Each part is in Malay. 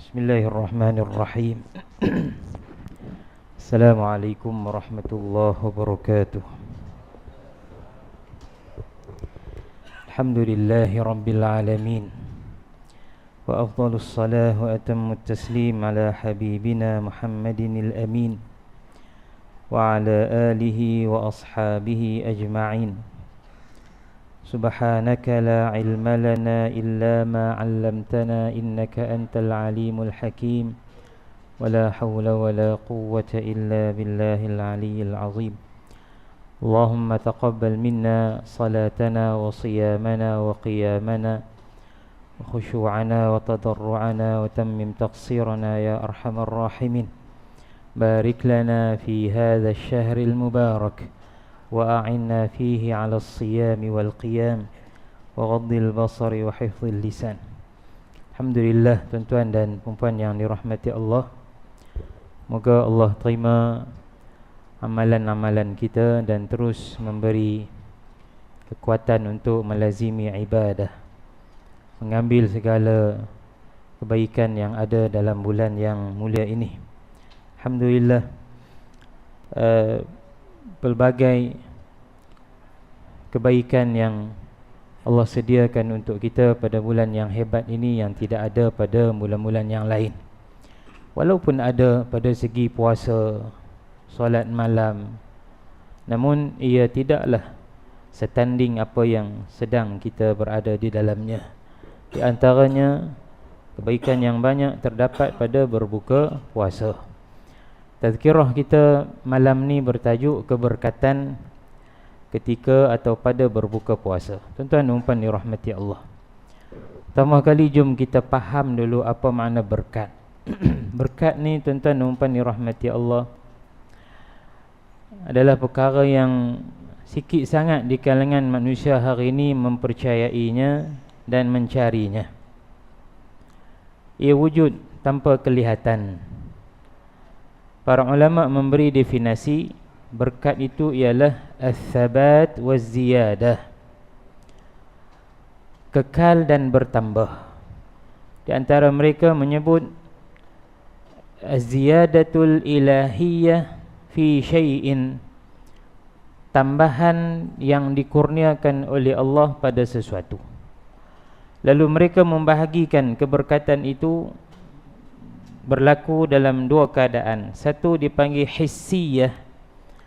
Bismillahirrahmanirrahim. Assalamualaikum warahmatullahi wabarakatuh. Alhamdulillahi rabbil alamin. Wa afdalus salah wa atammut taslim ala habibina Muhammadin al-amin wa ala alihi wa ashabihi ajma'in. Subhanaka la ilma lana illa ma 'allamtana innaka antal alimul hakim. Wala hawla wala quwwata illa billahil aliyyil azim. Allahumma taqabbal minna salatana wa siyamana wa qiyamana wa khushu'ana wa tadarru'ana wa tammim taqsirana ya arhamar rahimin. Barik lana fi hadha asy-syahril mubarak wa a'inna fihi 'ala as-siyami wal qiyam wa ghaddil basari wa hifdzil lisan. Alhamdulillah, tuan-tuan dan puan-puan yang dirahmati Allah. Moga Allah terima amalan-amalan kita dan terus memberi kekuatan untuk melazimi ibadah, mengambil segala kebaikan yang ada dalam bulan yang mulia ini. Alhamdulillah, pelbagai kebaikan yang Allah sediakan untuk kita pada bulan yang hebat ini yang tidak ada pada bulan-bulan yang lain. Walaupun ada pada segi puasa, solat malam, namun ia tidaklah setanding apa yang sedang kita berada di dalamnya. Di antaranya kebaikan yang banyak terdapat pada berbuka puasa. Tazkirah kita malam ni bertajuk keberkatan ketika atau pada berbuka puasa. Tuan-tuan dan puan dirahmati Allah. Pertama kali jom kita faham dulu apa makna berkat. Berkat ni tuan-tuan dan puan dirahmati Allah adalah perkara yang sikit sangat di kalangan manusia hari ini mempercayainya dan mencarinya. Ia wujud tanpa kelihatan. Para ulama memberi definisi berkat itu ialah as-sabat waz-ziyadah, kekal dan bertambah. Di antara mereka menyebut az-ziyadatul ilahiyah fi syai'in, tambahan yang dikurniakan oleh Allah pada sesuatu. Lalu mereka membahagikan keberkatan itu berlaku dalam dua keadaan. Satu dipanggil hissiyah,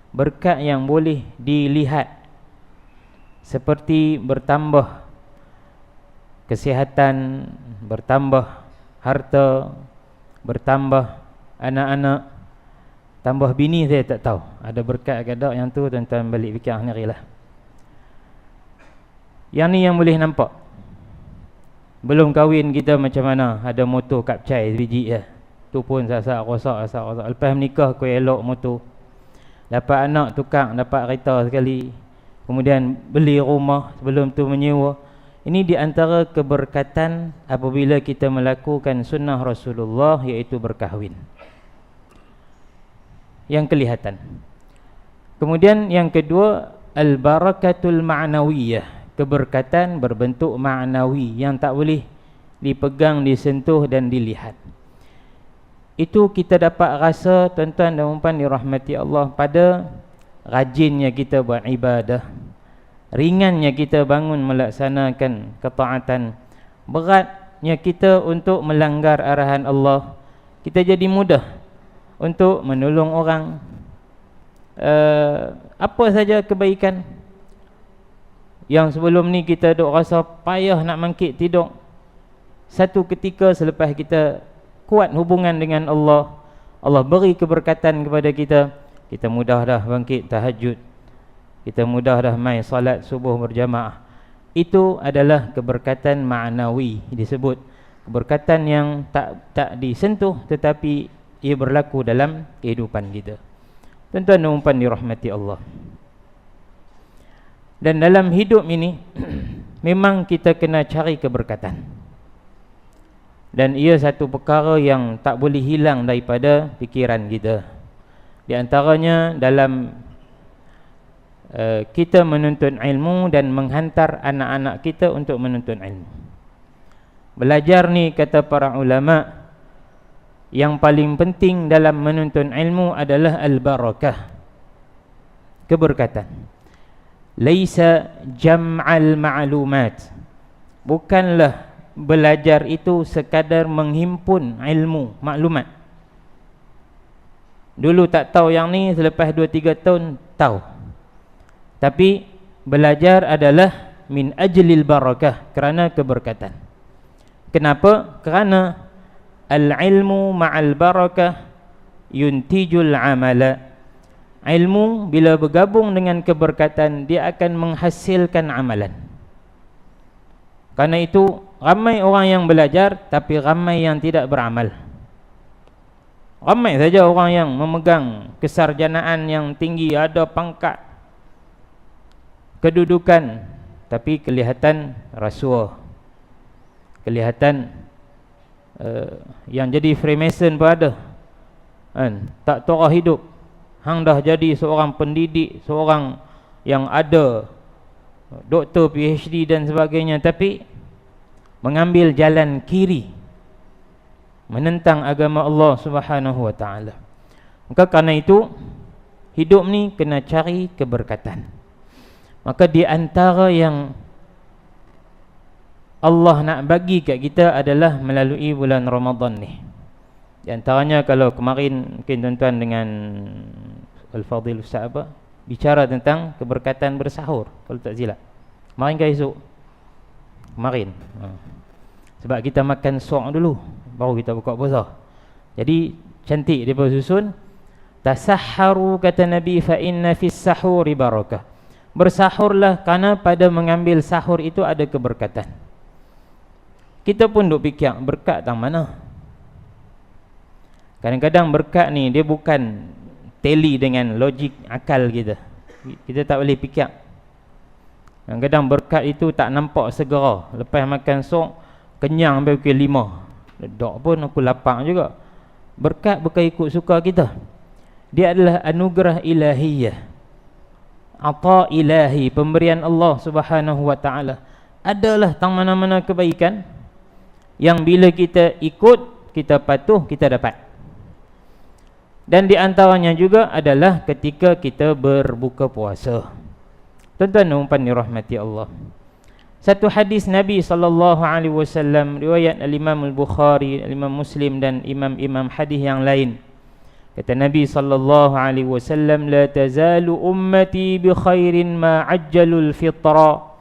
berkat yang boleh dilihat, seperti bertambah kesihatan, bertambah harta, bertambah anak-anak, tambah bini. Saya tak tahu ada berkat ke tak yang tu, tuan-tuan balik fikir sendirilah. Yang ni yang boleh nampak. Belum kahwin kita macam mana, ada motor kapcai sebiji je, tu pun sasak rosak. Lepas menikah kau elok motor, dapat anak tukang, dapat kereta sekali, kemudian beli rumah, sebelum tu menyewa. Ini di antara keberkatan apabila kita melakukan sunnah Rasulullah, iaitu berkahwin, yang kelihatan. Kemudian yang kedua, al-barakatul ma'nawiyah, keberkatan berbentuk ma'nawi yang tak boleh dipegang, disentuh dan dilihat. Itu kita dapat rasa, tuan-tuan dan puan dirahmati Allah, pada rajinnya kita buat ibadah, ringannya kita bangun melaksanakan ketaatan, beratnya kita untuk melanggar arahan Allah. Kita jadi mudah untuk menolong orang. Apa saja kebaikan yang sebelum ni kita duk rasa payah nak bangkit tidur, satu ketika selepas kita kuat hubungan dengan Allah, Allah beri keberkatan kepada kita, kita mudah dah bangkit tahajud, kita mudah dah mai salat subuh berjamaah. Itu adalah keberkatan ma'nawi, disebut keberkatan yang tak disentuh tetapi ia berlaku dalam kehidupan kita. Tuan-tuan dan puan dirahmati Allah. Dan dalam hidup ini memang kita kena cari keberkatan, dan ia satu perkara yang tak boleh hilang daripada fikiran kita. Di antaranya dalam kita menuntut ilmu dan menghantar anak-anak kita untuk menuntut ilmu. Belajar ni, kata para ulama, yang paling penting dalam menuntut ilmu adalah al-barakah, keberkatan. Laisa jam'al ma'lumat, bukanlah belajar itu sekadar menghimpun ilmu, maklumat. Dulu tak tahu yang ni, selepas 2-3 tahun tahu. Tapi belajar adalah min ajlil barakah, kerana keberkatan. Kenapa? Kerana al-ilmu ma'al barakah yuntijul amala. Ilmu bila bergabung dengan keberkatan, dia akan menghasilkan amalan. Karena itu ramai orang yang belajar, tapi ramai yang tidak beramal. Ramai saja orang yang memegang kesarjanaan yang tinggi, ada pangkat, kedudukan, tapi kelihatan rasuah, kelihatan yang jadi Freemason pun ada, kan? Tak torah hidup. Hang dah jadi seorang pendidik, seorang yang ada doktor, PhD dan sebagainya, tapi mengambil jalan kiri, menentang agama Allah Subhanahu wa ta'ala. Maka kerana itu, hidup ni kena cari keberkatan. Maka di antara yang Allah nak bagi kat kita adalah melalui bulan Ramadan ni. Di antaranya, kalau kemarin mungkin tuan-tuan dengan Al-Fadhil Ustaz bicara tentang keberkatan bersahur, kalau tak silap. Kemarin ke esok? Kemarin. Sebab kita makan sok dulu, baru kita buka puasa. Jadi cantik dia susun. Tasahharu, kata Nabi, fa inna fis sahuri barakah. Bersahurlah, kerana pada mengambil sahur itu ada keberkatan. Kita pun duk fikir, berkat tang mana? Kadang-kadang berkat ni dia bukan tally dengan logik akal kita. Kita tak boleh fikir. Kadang-kadang berkat itu tak nampak segera. Lepas makan sok, kenyang sampai pukul 5. Ledak pun aku lapar juga. Berkat bukan ikut suka kita. Dia adalah anugerah ilahiyah, ata ilahi, pemberian Allah Subhanahu wa ta'ala. Adalah tang mana-mana kebaikan yang bila kita ikut, kita patuh, kita dapat. Dan di antaranya juga adalah ketika kita berbuka puasa. Tuan-tuan dan puan dirahmati Allah, satu hadis Nabi SAW, riwayat Al-Imam Al-Bukhari, Al-Imam Muslim dan imam-imam hadis yang lain. Kata Nabi SAW, la tazalu ummati bi khairin ma ajjalul fitra.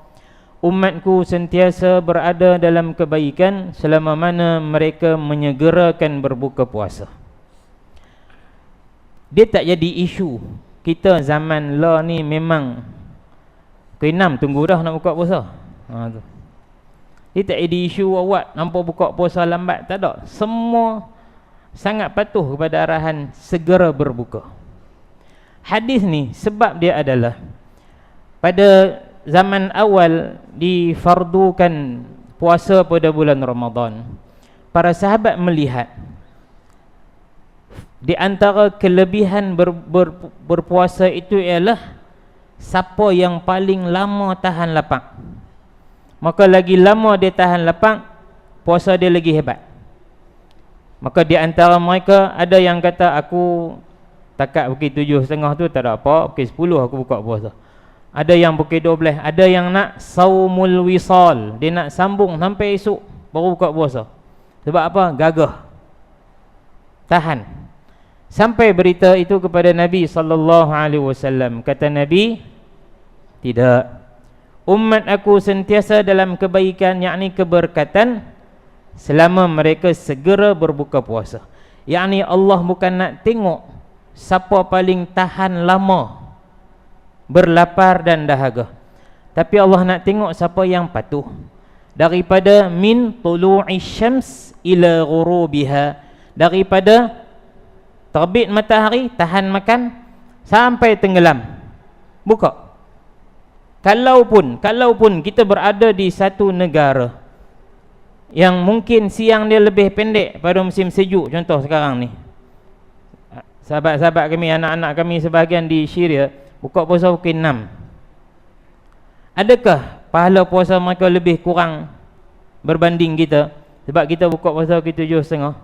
Umatku sentiasa berada dalam kebaikan selama mana mereka menyegerakan berbuka puasa. Dia tak jadi isu. Kita zaman lah ni memang ke-6 tunggu dah nak buka puasa. Tu. Dia tak jadi isu awak nampak buka puasa lambat, tak ada. Semua sangat patuh kepada arahan segera berbuka. Hadis ni sebab dia adalah pada zaman awal difardukan puasa pada bulan Ramadan. Para sahabat melihat di antara kelebihan berpuasa itu ialah siapa yang paling lama tahan lapang. Maka lagi lama dia tahan lapang, puasa dia lagi hebat. Maka di antara mereka ada yang kata, aku takat pukul 7.30 tu tak ada apa, pukul 10 aku buka puasa. Ada yang pukul 12, ada yang nak saumul wisal, dia nak sambung sampai esok baru buka puasa. Sebab apa? Gagah, tahan. Sampai berita itu kepada Nabi SAW. Kata Nabi, tidak, umat aku sentiasa dalam kebaikan, yakni keberkatan, selama mereka segera berbuka puasa. Yakni Allah bukan nak tengok siapa paling tahan lama berlapar dan dahaga, tapi Allah nak tengok siapa yang patuh. Daripada min tulu'i syams ila ghurubiha, daripada terbit matahari tahan makan sampai tenggelam buka. Kalaupun kita berada di satu negara yang mungkin siang dia lebih pendek pada musim sejuk, contoh sekarang ni, sahabat-sahabat kami, anak-anak kami sebahagian di Syria buka puasa pukul 6. Adakah pahala puasa mereka lebih kurang berbanding kita sebab kita buka puasa pukul 7.30?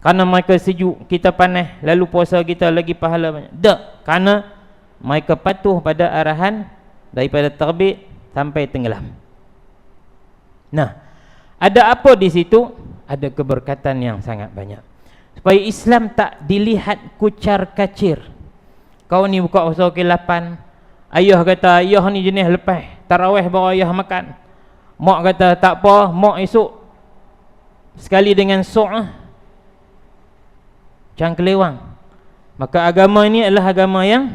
kerana mereka sejuk, kita panas, lalu puasa kita lagi pahala banyak. Tak, kerana mereka patuh pada arahan daripada terbit sampai tenggelam. Nah, ada apa di situ? Ada keberkatan yang sangat banyak. Supaya Islam tak dilihat kucar kacir. Kau ni buka usaha ke-8, ayah kata ayah ni jenis lepas tarawih baru ayah makan. Mak kata tak apa, mak esok sekali dengan sok jangan kelewang. Maka agama ini adalah agama yang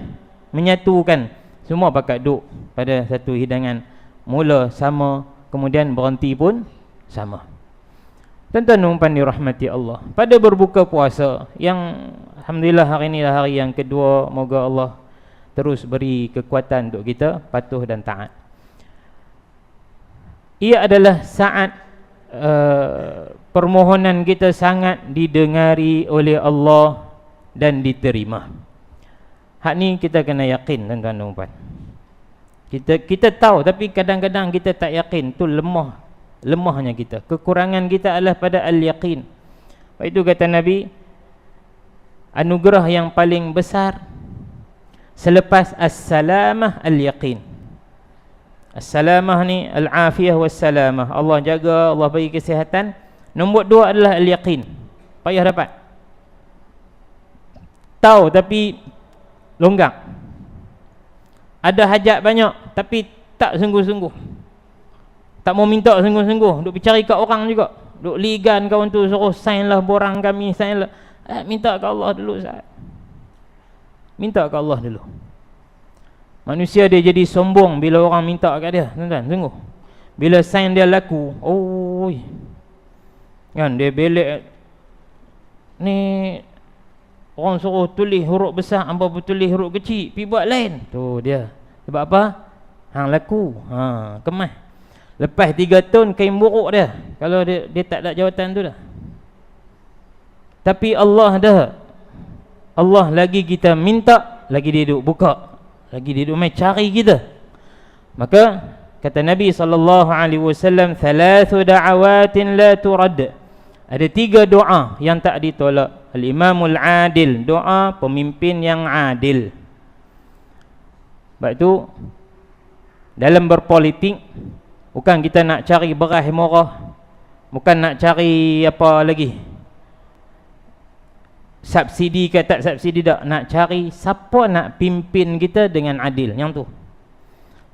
menyatukan. Semua pakat duduk pada satu hidangan. Mula sama, kemudian berhenti pun sama. Tuan-tuan umpan dirahmati Allah, pada berbuka puasa yang alhamdulillah hari ini adalah hari yang kedua, moga Allah terus beri kekuatan untuk kita patuh dan taat. Ia adalah saat permohonan kita sangat didengari oleh Allah dan diterima. Hak ni kita kena yakin, tuan-tuan dan puan. Kita tahu, tapi kadang-kadang kita tak yakin. Tu lemahnya kita. Kekurangan kita adalah pada al-yaqin. Sebab itu kata Nabi, anugerah yang paling besar selepas as-salamah al-yaqin. As-salamah ni al-afiyah was-salamah. Allah jaga, Allah bagi kesihatan. Nombor 2 adalah al-yaqin. Payah dapat. Tahu tapi longgak. Ada hajat banyak tapi tak sungguh-sungguh. Tak mau minta sungguh-sungguh, duk cari kat orang juga. Duk ligan kawan tu suruh sign lah borang kami, sign lah. Minta ke Allah dulu Ustaz. Minta ke Allah dulu. Manusia dia jadi sombong bila orang minta kat dia, tuan-tuan, sungguh. Bila sign dia laku, oi. Kan dia belek ni, orang suruh tulis huruf besar, hangpa tulis huruf kecil, pi buat lain. Tu dia. Sebab apa? Hang laku. Kemas. Lepas 3 tahun kain buruk dia, kalau dia tak ada jawatan tu dah. Tapi Allah dah, Allah lagi kita minta, lagi dia duk buka, lagi dia duk mai cari kita. Maka kata Nabi SAW, thalathu da'awatin la turad. Ada 3 doa yang tak ditolak. Al-imamul adil, doa pemimpin yang adil. Sebab itu dalam berpolitik, bukan kita nak cari beras murah, bukan nak cari apa lagi, subsidi ke tak subsidi, tak. Nak cari siapa nak pimpin kita dengan adil. Yang tu.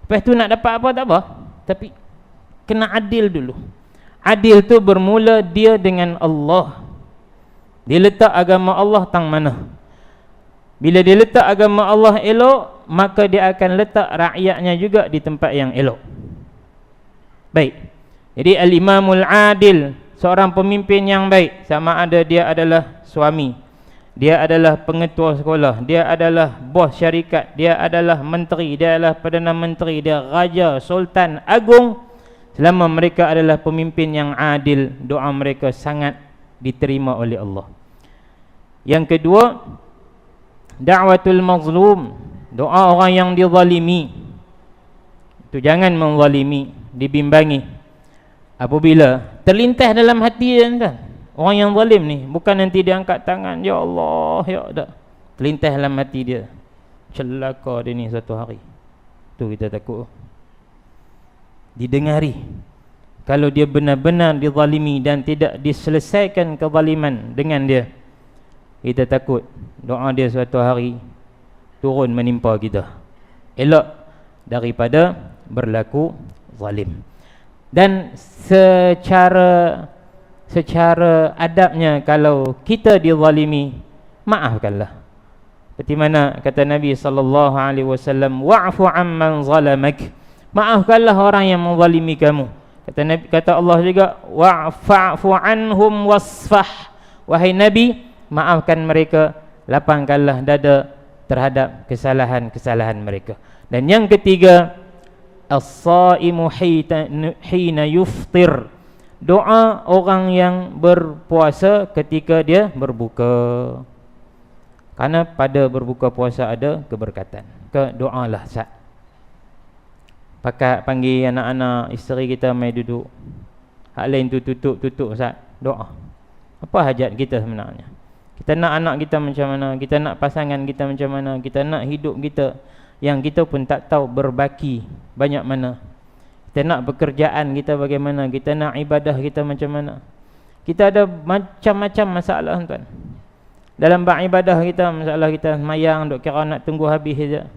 Lepas tu nak dapat apa tak apa, tapi kena adil dulu. Adil tu bermula dia dengan Allah. Dia letak agama Allah tang mana. Bila dia letak agama Allah elok, maka dia akan letak rakyatnya juga di tempat yang elok. Baik. Jadi al-imamul adil, seorang pemimpin yang baik, sama ada dia adalah suami, dia adalah pengetua sekolah, dia adalah bos syarikat, dia adalah menteri, dia adalah perdana menteri, dia raja, sultan, agung. Selama mereka adalah pemimpin yang adil, doa mereka sangat diterima oleh Allah. Yang kedua, da'watul mazlum, doa orang yang dizalimi. Itu jangan menzalimi, dibimbangi. Apabila terlintas dalam hati dia, kan, orang yang zalim ni, bukan nanti dia angkat tangan, ya Allah, ya tak. Terlintas dalam hati dia, celaka dia ni satu hari. Tu kita takut didengari. Kalau dia benar-benar dizalimi dan tidak diselesaikan kezaliman dengan dia, kita takut doa dia suatu hari turun menimpa kita. Elok daripada berlaku zalim. Dan secara adabnya, kalau kita dizalimi, maafkanlah. Seperti mana kata Nabi SAW, wa'fu amman zalamak, maafkanlah orang yang menzalimi kamu. Kata Allah juga, wa'fu anhum wasfah, wahai Nabi, maafkan mereka, lapangkanlah dada terhadap kesalahan-kesalahan mereka. Dan yang ketiga, as-saimu hina yuftir, doa orang yang berpuasa ketika dia berbuka. Karena pada berbuka puasa ada keberkatan. Doalah Ustaz. Panggil anak-anak isteri kita mai duduk. Hak lain tu tutup Ustaz, doa. Apa hajat kita sebenarnya? Kita nak anak kita macam mana? Kita nak pasangan kita macam mana? Kita nak hidup kita yang kita pun tak tahu berbaki banyak mana. Kita nak pekerjaan kita bagaimana? Kita nak ibadah kita macam mana? Kita ada macam-macam masalah, tuan. Dalam bab ibadah kita, masalah kita semayang duk kira nak tunggu habis saja.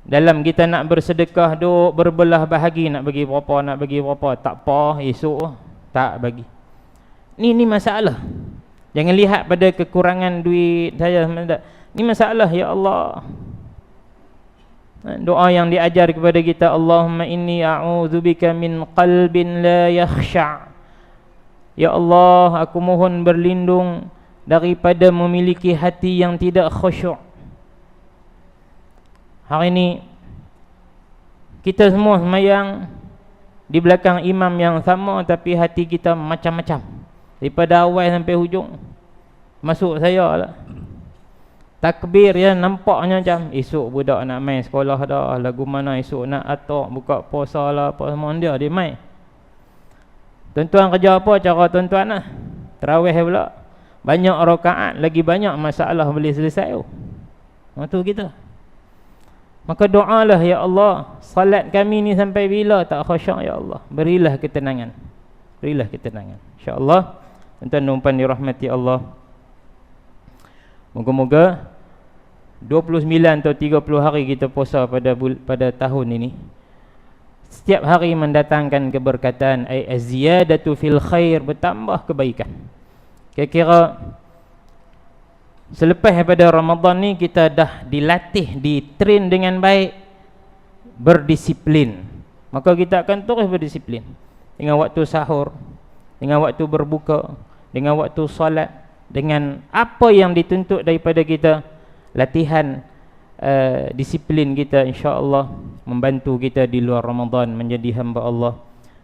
Dalam kita nak bersedekah, duk berbelah bahagi, nak bagi berapa, tak apa, esok tak bagi. Ni masalah. Jangan lihat pada kekurangan duit saya. Ni masalah, ya Allah. Doa yang diajar kepada kita, Allahumma inni a'udzubika min qalbin la yakhsha'. Ya Allah, aku mohon berlindung daripada memiliki hati yang tidak khusyuk. Hari ini kita semua semayang di belakang imam yang sama, tapi hati kita macam-macam. Daripada awal sampai hujung. Masuk saya lah. Takbir ya, nampaknya macam esok budak nak main sekolah dah, lagu mana esok nak atok, buka puasa lah, apa semua dia main. Tuan-tuan kerja apa cara tuan-tuan lah? Tarawih pula. Banyak rakaat, lagi banyak masalah boleh selesai. Itu kita. Maka doalah, ya Allah, salat kami ni sampai bila tak khusyuk, ya Allah. Berilah ketenangan. Berilah ketenangan. InsyaAllah, tuan-tuan dan puan dirahmati Allah. Moga-moga 29 atau 30 hari kita puasa pada tahun ini, setiap hari mendatangkan keberkatan, ay az-ziyadatu fil khair, bertambah kebaikan. Kira-kira selepas pada Ramadan ni kita dah dilatih, ditrain dengan baik, berdisiplin. Maka kita akan terus berdisiplin dengan waktu sahur, dengan waktu berbuka, dengan waktu solat, dengan apa yang dituntut daripada kita. Latihan disiplin kita insya-Allah membantu kita di luar Ramadan menjadi hamba Allah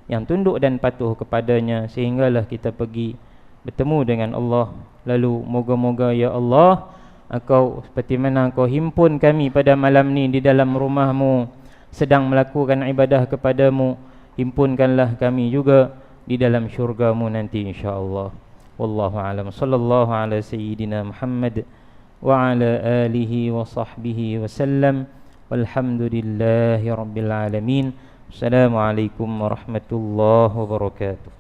yang tunduk dan patuh kepadanya, sehinggalah kita pergi bertemu dengan Allah. Lalu moga-moga ya Allah, Engkau seperti mana Engkau himpun kami pada malam ni di dalam rumah-Mu sedang melakukan ibadah kepadamu, himpunkanlah kami juga di dalam syurga-Mu nanti insya-Allah. Wallahu a'lam. Sallallahu ala sayyidina Muhammad wa ala alihi wa sahbihi wa sallam. Walhamdulillahi rabbil alamin. Assalamualaikum warahmatullahi wabarakatuh.